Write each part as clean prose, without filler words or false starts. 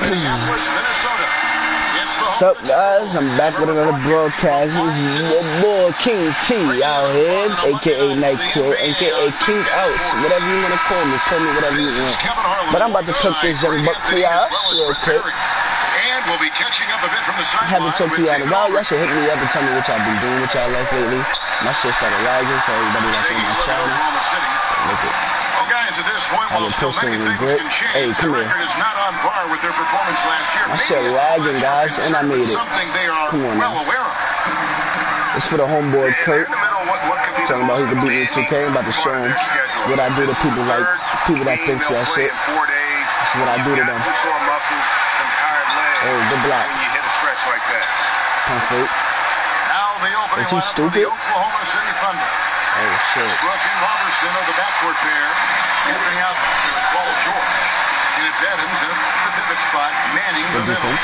Minneapolis, Minnesota. What's up, guys? I'm back with another broadcast. This is your boy King T out here, aka Night Crow, aka King Outs, whatever you want to call me whatever you want. But I'm about to cook this young buck for y'all real quick. And we'll be catching up a bit from the I haven't talked to y'all in a while. Y'all should hit me up and tell me what y'all been doing with y'all life lately. My shit started lagging for everybody that's on my channel. Look at guys, at this point, while still many things can change, come the here. record is not on par with their performance last year. My shit lagging, guys, and I made it. Come on now. It's for the homeboy Kurt. Talking about he can beat me in 2K. I'm about to show him what I do to people that thinks that shit. That's what I do to them. Oh, good block. Pump fake. Is he stupid? Oklahoma City Thunder. Oh, shit. Brooke and Robertson are the backcourt pair. Anthony out to Paul George. And it's Adams at the pivot spot, manning the defense.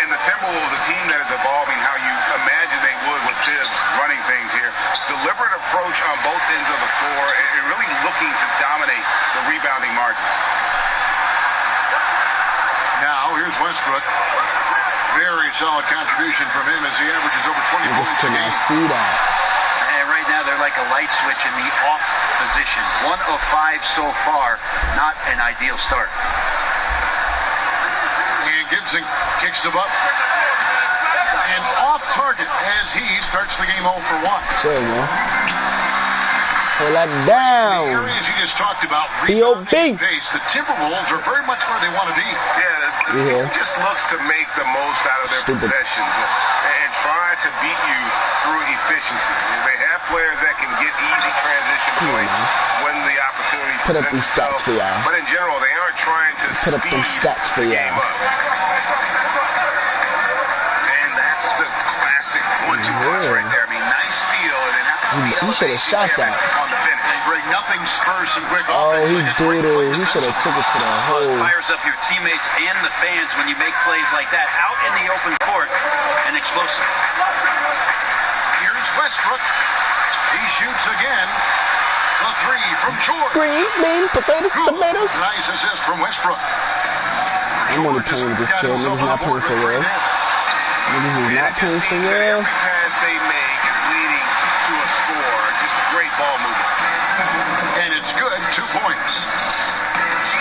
And the Timberwolves, a team that is evolving how you imagine they would with Tibbs running things here. Deliberate approach on both ends of the floor and really looking to dominate the rebounding margins. Now, here's Westbrook. Very solid contribution from him as he averages over 20 points. I just cannot see that. And right now they're like a light switch in the off position. 1 of 5 so far. Not an ideal start. And Gibson kicks the butt. And off target as he starts the game 0 for 1. Sure, man. Hold that down. The areas you just talked about, B.O.B. pace, the Timberwolves are very much where they want to be. Yeah, the team just looks to make the most out of their possessions and try to beat you through efficiency. They have players that can get easy transition points when the opportunity presents Put up these stats for y'all. But in general, they aren't trying to put up them stats for y'all. And that's the classic 1-2 punch right there. I mean, nice steal. And then he should have shot that. Greg, nothing spurs some quick offense. Oh, he did. He should have took it to the hole. Fires up your teammates and the fans when you make plays like that out in the open court and explosive. Here's Westbrook. He shoots again. The 3 from George. 3, mean potatoes, tomatoes. Nice assist from Westbrook. I'm only playing with this kid. Niggas not playing for real. Niggas is not playing for real. Every pass they make is leading to a score. Just a great ball movement. And it's good, 2 points.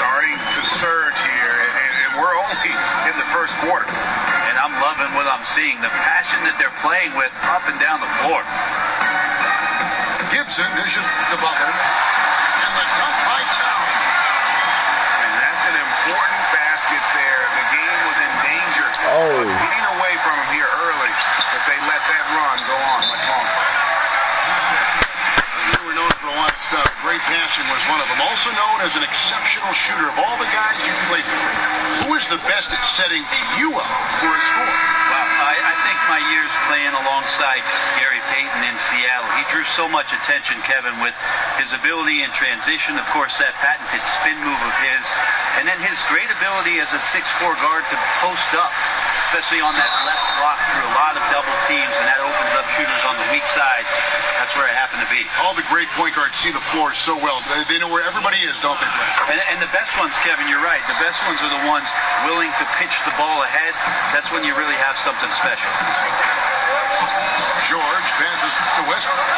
Starting to surge here, and we're only in the first quarter. And I'm loving what I'm seeing, the passion that they're playing with up and down the floor. Gibson dishes the Butler, and the dunk by Town. And that's an important basket there. The game was in danger of getting away from him here early if they let that run go on much longer. You were known for a lot of stuff. Great passing was one of them. Also known as an exceptional shooter. Of all the guys you played with, who is the best at setting you up for a score? Well, I think my years playing alongside Gary Payton in Seattle, he drew so much attention, Kevin, with his ability in transition, of course, that patented spin move of his, and then his great ability as a 6'4" guard to post up, especially on that left block through a lot of double teams, and that opens up shooters on the weak side. That's where I happen to be. All the great point guards see the floor so well. They know where everybody is, don't they, Brad? And the best ones, Kevin, you're right. The best ones are the ones willing to pitch the ball ahead. That's when you really have something special. George passes to Westbrook.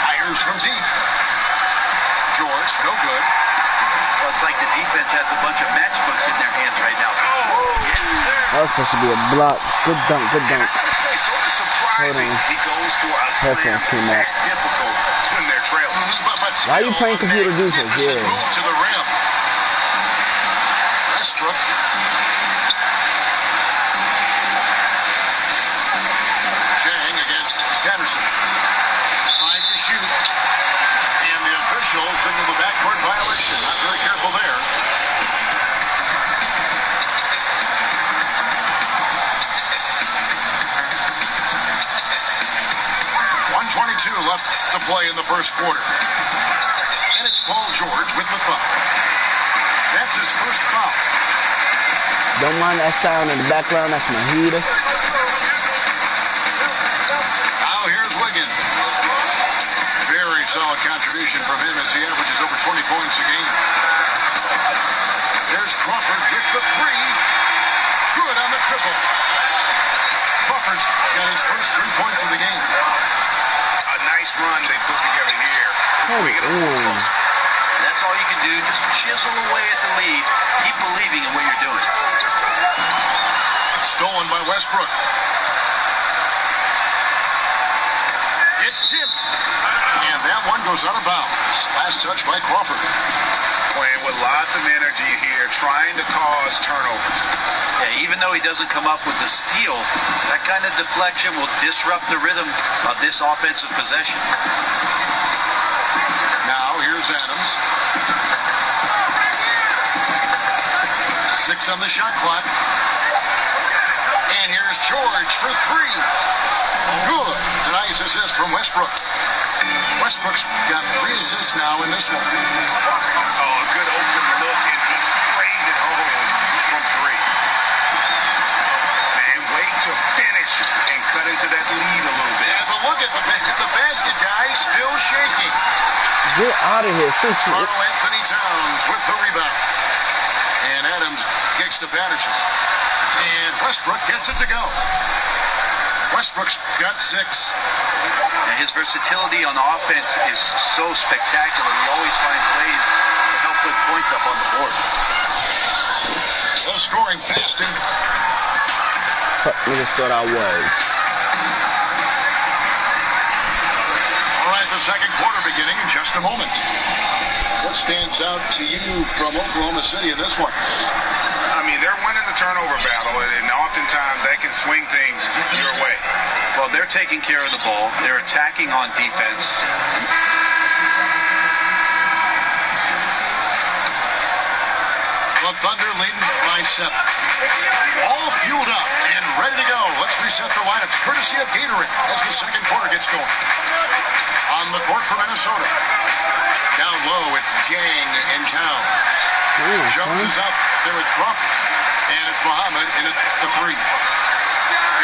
Fires from deep. George, no good. Well, it's like the defense has a bunch of matchbooks in their hands right now. That was supposed to be a block. Good dunk, good dunk. Hold on. He goes for a slam came out. difficult when they're trailing. Why are you playing computer defense? Yeah. Move to the rim. Westbrook. Chang against Patterson. Trying to shoot. And the official signaled the backcourt violation. Not very careful there. Left to play in the first quarter. And it's Paul George with the foul. That's his first foul. Don't mind that sound in the background. That's my heater. Now here's Wiggins. Very solid contribution from him as he averages over 20 points a game. That's all you can do. Just chisel away at the lead. Keep believing in what you're doing. Stolen by Westbrook. It's tipped. And that one goes out of bounds. Last touch by Crawford. Playing with lots of energy here, trying to cause turnovers. Yeah, even though he doesn't come up with the steal, that kind of deflection will disrupt the rhythm of this offensive possession. Now, here's Adams. 6 on the shot clock. And here's George for 3. Good. A nice assist from Westbrook. Westbrook's got 3 assists now in this one. Oh, a good open look, and he sprays it home from 3. And wait to finish and cut into that lead a little bit. Yeah, but look at the basket, guys, still shaking. Get out of here. Carl Anthony Towns with the rebound. And Adams kicks to Patterson. And Westbrook gets it to go. Westbrook's got 6. And his versatility on offense is so spectacular. He always finds ways to help put points up on the board. Low scoring fasting. I just thought I was. All right, the second quarter beginning in just a moment. What stands out to you from Oklahoma City in this one? I mean, they're winning the turnover battle, and oftentimes that can swing things your way. Well, they're taking care of the ball. They're attacking on defense. The Thunder leading by 7. All fueled up and ready to go. Let's reset the lineups courtesy of Gatorade as the second quarter gets going. On the court for Minnesota. Down low, it's Jang in town. Jones is out there with Crawford. And it's Muhammad in at the 3.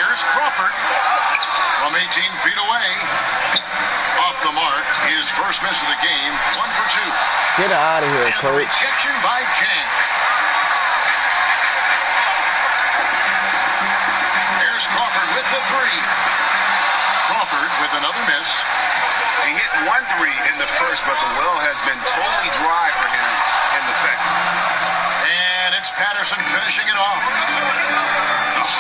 Here's Crawford from 18 feet away. Off the mark. His first miss of the game. 1 for 2. Get out of here, and coach. The rejection by Jang. Here's Crawford with the 3. Crawford with another miss. He hit 1 3 in the first, but the well has been totally dry for him in the second. And it's Patterson finishing it off.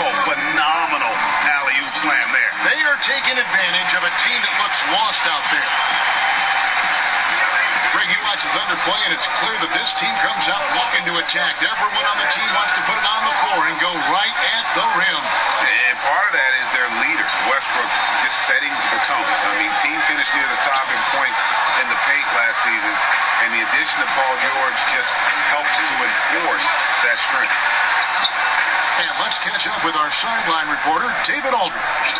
Oh, phenomenal alley-oop slam there. They are taking advantage of a team that looks lost out there. Greg, you watch the Thunder play, and it's clear that this team comes out looking to attack. Everyone on the team wants to put it on the floor and go right at the rim. And part of that is their leader, Westbrook, just setting the tone. I mean, team finished near the top in points in the paint last season, and the addition of Paul George just helps to enforce that strength. And let's catch up with our sideline reporter, David Aldridge.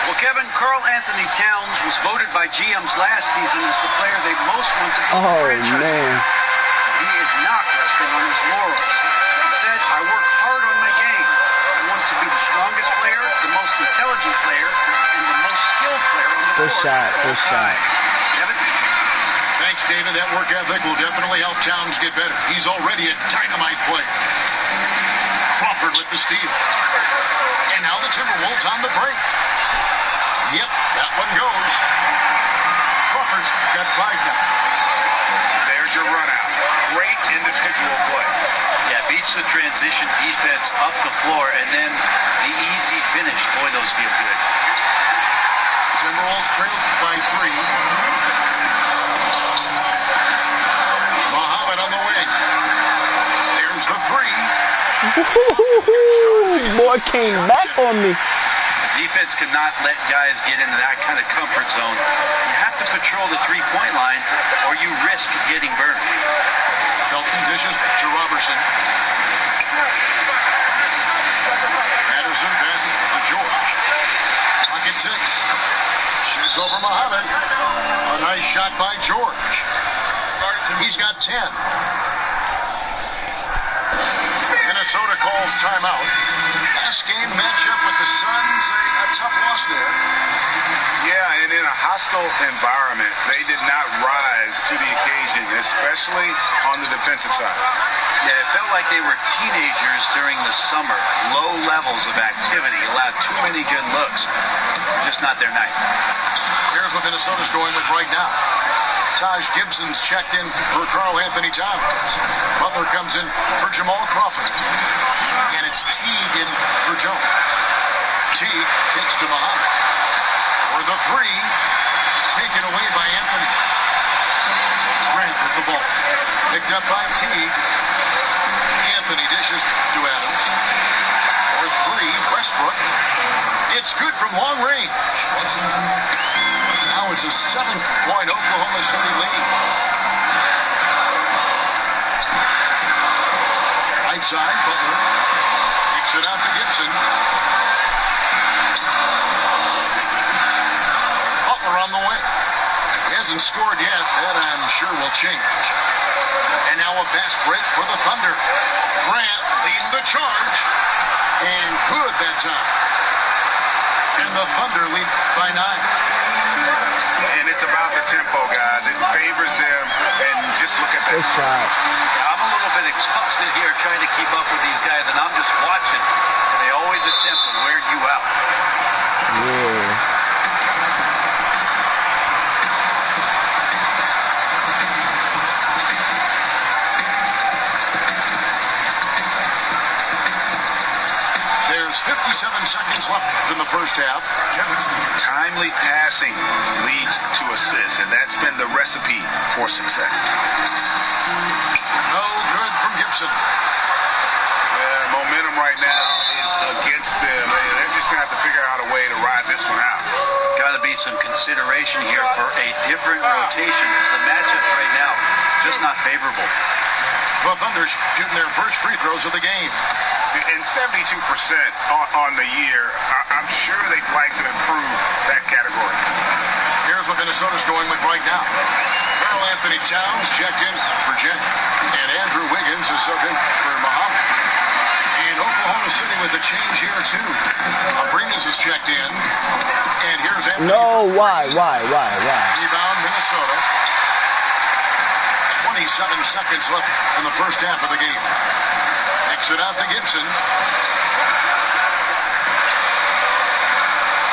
Well, Kevin, Carl Anthony Towns was voted by GMs last season as the player they most want to build the franchise. Man. He is not resting on his laurels. He said, I work hard on my game. I want to be the strongest player, the most intelligent player, and the most skilled player on the Good court. Good shot. Kevin? Thanks, David. That work ethic will definitely help Towns get better. He's already a dynamite player. Crawford with the steal. And now the Timberwolves on the break. Yep, that one goes. Crawford's got 5 now. There's your run out. Great individual play. Yeah, beats the transition defense up the floor, and then the easy finish. Boy, those feel good. Timberwolves trail by 3. Muhammad on the wing. There's the 3. Boy came back on me. Defense cannot let guys get into that kind of comfort zone. You have to patrol the three-point line, or you risk getting burned. Felton dishes to Robertson. Patterson passes to George. Pocket 6. Shoots over Muhammad. A nice shot by George. He's got 10. Minnesota calls timeout. Last game matchup with the Suns, a tough loss there. Yeah, and in a hostile environment, they did not rise to the occasion, especially on the defensive side. Yeah, it felt like they were teenagers during the summer. Low levels of activity, allowed too many good looks. Just not their night. Here's what Minnesota's going with right now. Taj Gibson's checked in for Karl Anthony Towns. Butler comes in for Jamal Crawford. And it's Teague in for Jones. Teague kicks to Muhammad. For the three, taken away by Anthony. Grant with the ball. Picked up by Teague. Anthony dishes to Adams. For three, Westbrook. It's good from long range. Now it's a 7-point Oklahoma City lead. Right side, Butler kicks it out to Gibson. Butler on the way. He hasn't scored yet. That I'm sure will change. And now a fast break for the Thunder. Grant leading the charge. And good that time. And the Thunder lead by 9. And it's about the tempo, guys. It favors them. And just look at that. Good shot. Yeah, I'm a little bit exhausted here trying to keep up with these guys, and I'm just watching. And they always attempt to wear you out. Yeah. There's 57 seconds left in the first half. Timely passing leads to assists, and that's been the recipe for success. No good from Gibson. Momentum right now is against them. They're just going to have to figure out a way to ride this one out. Got to be some consideration here for a different rotation, because the matchups right now just not favorable. The Thunder shooting their first free throws of the game. And 72% on the year, I'm sure they'd like to improve that category. Here's what Minnesota's going with right now. Karl Anthony Towns checked in for Jen. And Andrew Wiggins is subbed in for Muhammad. And Oklahoma City with a change here, too. Abrinas is checked in. And here's Anthony. No, why? Rebound, Minnesota. 27 seconds left in the first half of the game. Kicks it out to Gibson.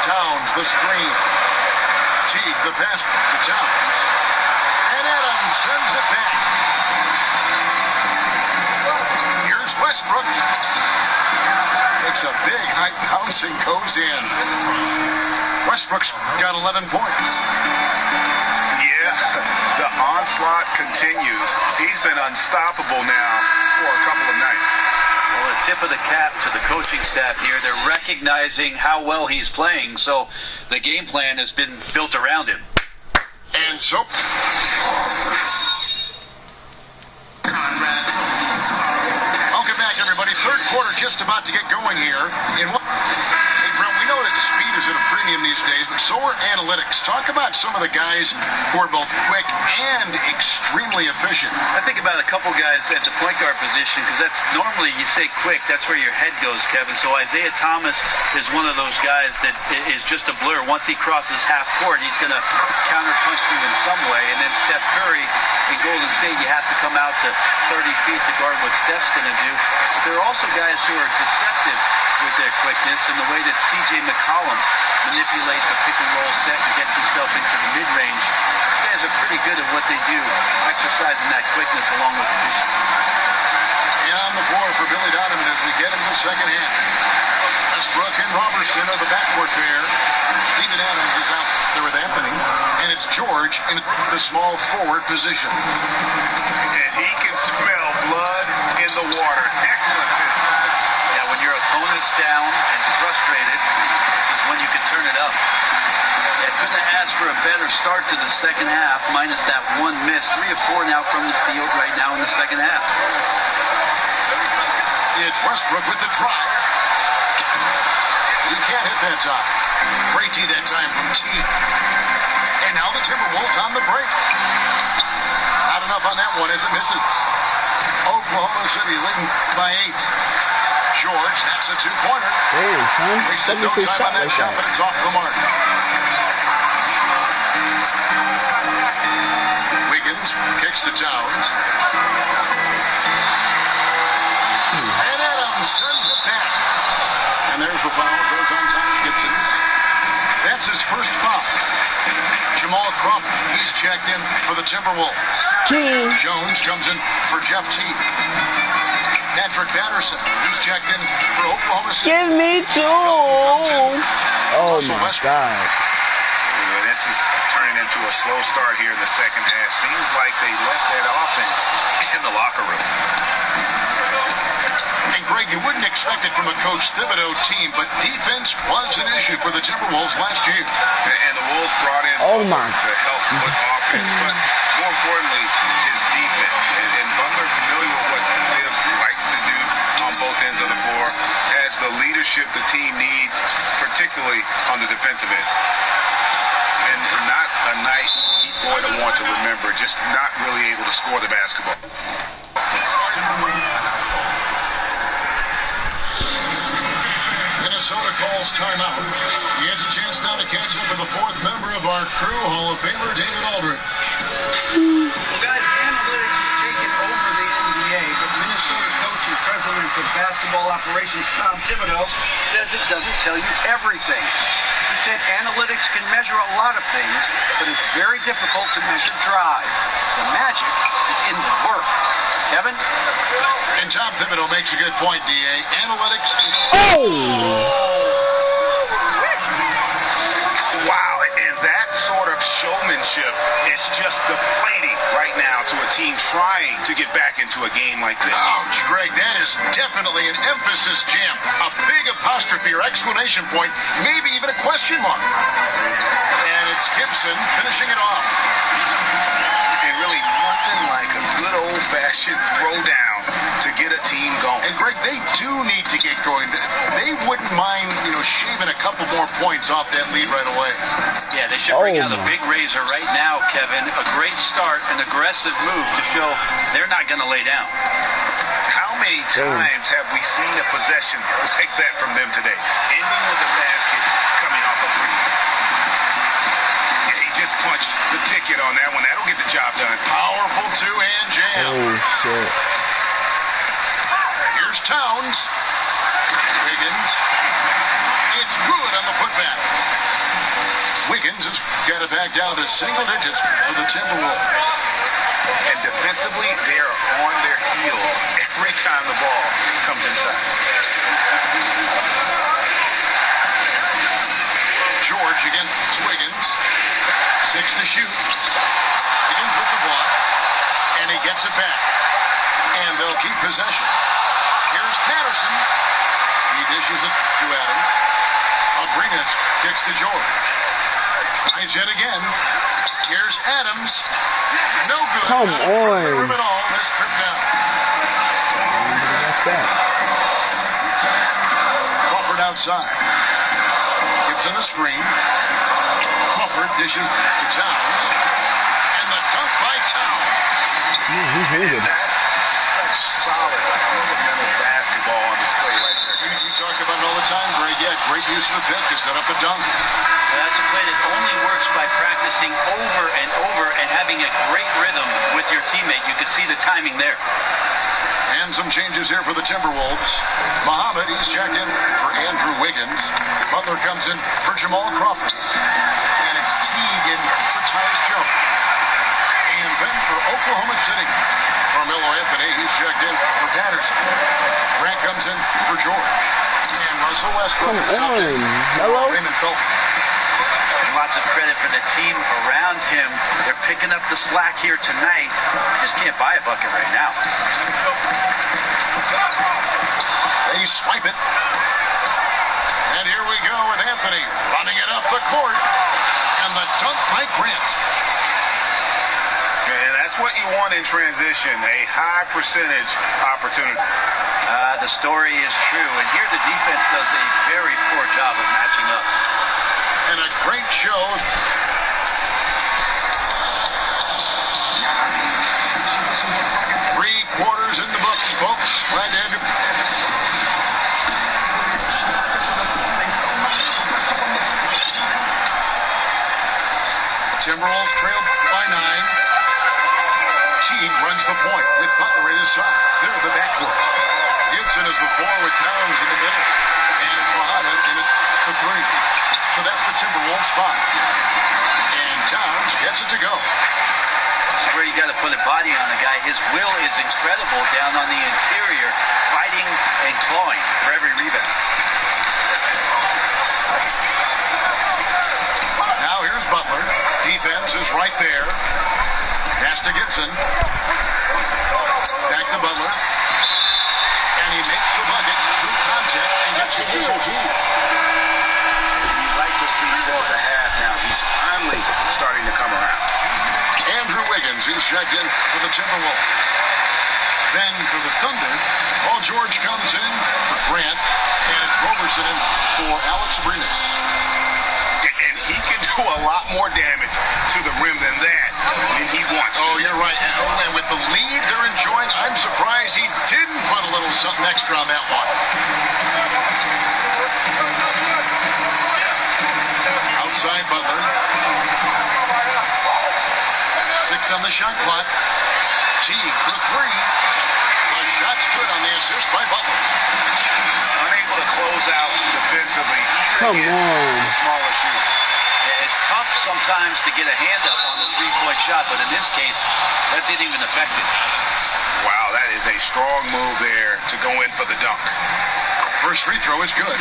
Towns, the screen. Teague, the pass to Towns. And Adams sends it back. Here's Westbrook. Takes a big high bounce and goes in. Westbrook's got 11 points. The onslaught continues. He's been unstoppable now for a couple of nights. Well, a tip of the cap to the coaching staff here. They're recognizing how well he's playing, so the game plan has been built around him. And so... Welcome back, everybody. Third quarter just about to get going here. Hey, Brent, we know that speed is at a premium these days, but so are analytics. Talk about some of the guys who are both quick and extremely efficient. I think about a couple guys at the point guard position, because that's normally, you say quick, that's where your head goes, Kevin. So Isaiah Thomas is one of those guys that is just a blur. Once he crosses half court, he's going to counterpunch you in some way. And then Steph Curry in Golden State, you have to come out to 30 feet to guard what Steph's going to do. But there are also guys who are deceptive with their quickness in the way that C.J. McCollum manipulates a pick-and-roll set and gets himself into the mid-range. These guys are pretty good at what they do, exercising that quickness along with efficiency. And on the floor for Billy Donovan as we get into the second half. Westbrook and Robertson are the backcourt pair. Steven Adams is out there with Anthony. And it's George in the small forward position. And he can smell blood in the water. Excellent finish. Yeah, when your opponent's down and frustrated, this is when you can turn it up. Yeah, couldn't have asked for a better start to the second half, minus that one miss. 3 of 4 now from the field right now in the second half. It's Westbrook with the drive. He can't hit that time. Brady that time from T. And now the Timberwolves on the break. Not enough on that one as it misses. Oklahoma City leading by 8. George, that's a 2-pointer. Hey, son. Wasted no time on that shot, but it's off the mark. Wiggins kicks to Towns. And Adams sends it back. And there's the foul. Goes on Taj Gibson. That's his first foul. Jamal Crawford, he's checked in for the Timberwolves. Jones comes in for Jeff Teague. Patrick Patterson, he's checked in for Oklahoma City. Give me 2. Oh, my God. This is turning into a slow start here in the second half. Seems like they left that offense in the locker room. And Greg, you wouldn't expect it from a Coach Thibodeau team, but defense was an issue for the Timberwolves last year. And the Wolves brought in to help with offense, but more importantly, his defense. And Butler, familiar with what Tibbs likes to do on both ends of the floor, has the leadership the team needs, particularly on the defensive end. And not a night he's going to want to remember, just not really able to score the basketball. Minnesota calls timeout. He has a chance now to catch up with the fourth member of our crew, Hall of Famer David Aldridge. Well, guys, analytics has taken over the NBA, but Minnesota coach and president of basketball operations, Tom Thibodeau, says it doesn't tell you everything. He said analytics can measure a lot of things, but it's very difficult to measure drive. The magic is in the work. Kevin? And Tom Thibodeau makes a good point, D.A. Analytics. Wow, and that sort of showmanship is just deflating right now to a team trying to get back into a game like this. Ouch, Greg, that is definitely an emphasis jam. A big apostrophe or exclamation point, maybe even a question mark. And it's Gibson finishing it off. And really nothing like a good old-fashioned throwdown to get a team going. And Greg, they do need to get going. They wouldn't mind, shaving a couple more points off that lead right away. Yeah, they should bring out a big razor right now, Kevin. A great start, an aggressive move to show they're not going to lay down. How many times have we seen a possession like that from them today? Ending with a basket, coming off a three. He just punched the ticket on that one. That'll get the job done. Powerful two-hand jam. Oh, shit. Here's Towns. Wiggins. It's good on the putback. Wiggins has got it back down to single digits for the Timberwolves. And defensively, they are on their heels every time the ball comes inside. George against Wiggins. 6 to shoot. Wiggins with the block. And he gets it back. And they'll keep possession. Here's Patterson. He dishes it to Adams. Abrinas kicks to George. Tries yet again. Here's Adams. No good. Come on. At all this trip down. That's that. Crawford outside. Gibson a screen. Crawford dishes to Towns. And the dunk by Towns. He's injured. That's such solid fundamental basketball on display right there. We talk about it all the time, Greg. Yeah, great use of the pick to set up a dunk. Well, that's a play that only works by practicing over and over and having a great rhythm with your teammate. You could see the timing there. And some changes here for the Timberwolves. Muhammad, he's checked in for Andrew Wiggins. Butler comes in for Jamal Crawford. And it's Teague in for Tyus Jones. And then for Oklahoma City, Carmelo Anthony, he's checked in for Patterson. Grant comes in for George. And Russell Westbrook. Come on. Hello? Raymond Felton. Lots of credit for the team around him. They're picking up the slack here tonight. You just can't buy a bucket right now. They swipe it. And here we go with Anthony running it up the court. And the dunk by Grant. And that's what you want in transition, a high percentage opportunity. The story is true. And here the defense does a very poor job of matching up. And a great show. Three quarters in the books, folks. Glad to have you. Timberwolves trail by 9. Teague runs the point with Butler at his side. They're the backcourt. Gibson is the 4 with Towns in the middle. And it's Muhammad in it for 3. So that's the Timberwolves 5. And Towns gets it to go. where you got to put a body on a guy. His will is incredible down on the interior, fighting and clawing for every rebound. Now here's Butler. Defense is right there. Pass to Gibson. Back to Butler. And he makes the bucket through contact and gets the whistle too. You'd like to see since the half now. He's finally starting to come around. Andrew Wiggins, who's checked in for the Timberwolves. Then for the Thunder, Paul George comes in for Grant, and it's Roberson in for Alex Abrinas. And he can do a lot more damage to the rim than that when he wants to. Oh, you're right. And with the lead they're enjoying, I'm surprised he didn't put a little something extra on that one. Outside Butler. 6 on the shot clock. Teague for 3. The shot's good on the assist by Butler. Unable to close out defensively. Come on. The smaller shooter. It's tough sometimes to get a hand up on the three-point shot, but in this case, that didn't even affect it. Wow, that is a strong move there to go in for the dunk. First free throw is good.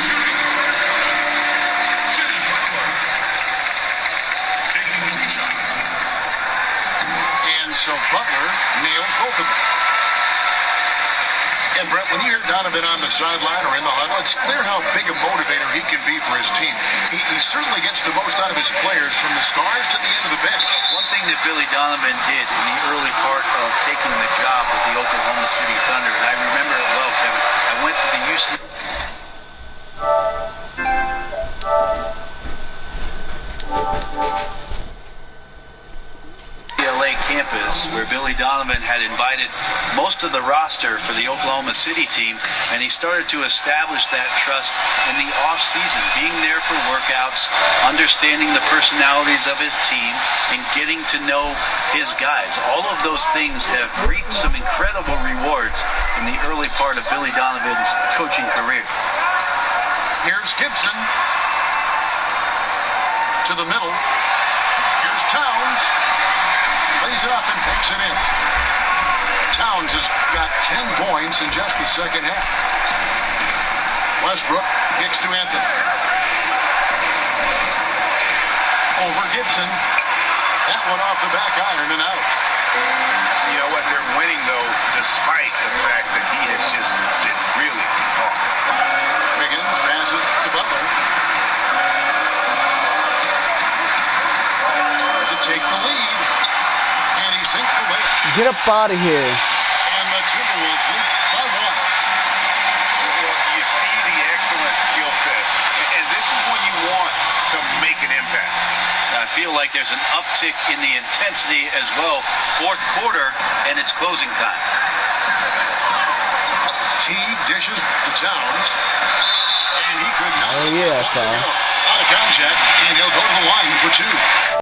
And so Butler nails both of them. And Brett, when you hear Donovan on the sideline or in the huddle, it's clear how big a motivator he can be for his team. He certainly gets the most out of his players from the stars to the end of the bench. One thing that Billy Donovan did in the early part of taking the job with the Oklahoma City Thunder, and I remember it well, Kevin, I went to the UCLA campus where Billy Donovan had invited most of the roster for the Oklahoma City team, and he started to establish that trust in the off-season, being there for workouts, understanding the personalities of his team, and getting to know his guys. All of those things have reaped some incredible rewards in the early part of Billy Donovan's coaching career. Here's Gibson to the middle. Here's Towns. Lays it up and takes it in. Towns has got 10 points in just the second half. Westbrook kicks to Anthony. Over Gibson. That one off the back iron and out. You know what? They're winning, though, despite the fact that he has just been really off. Wiggins passes to Butler. To take the lead. And he sinks the way. Get up out of here. And the Timberwolves lead by 1. Well, you see the excellent skill set. And this is when you want to make an impact. I feel like there's an uptick in the intensity as well. Fourth quarter, and it's closing time. Teague dishes to Towns. And he could not. Oh, yeah, Out of contact, and he'll go to the line for 2.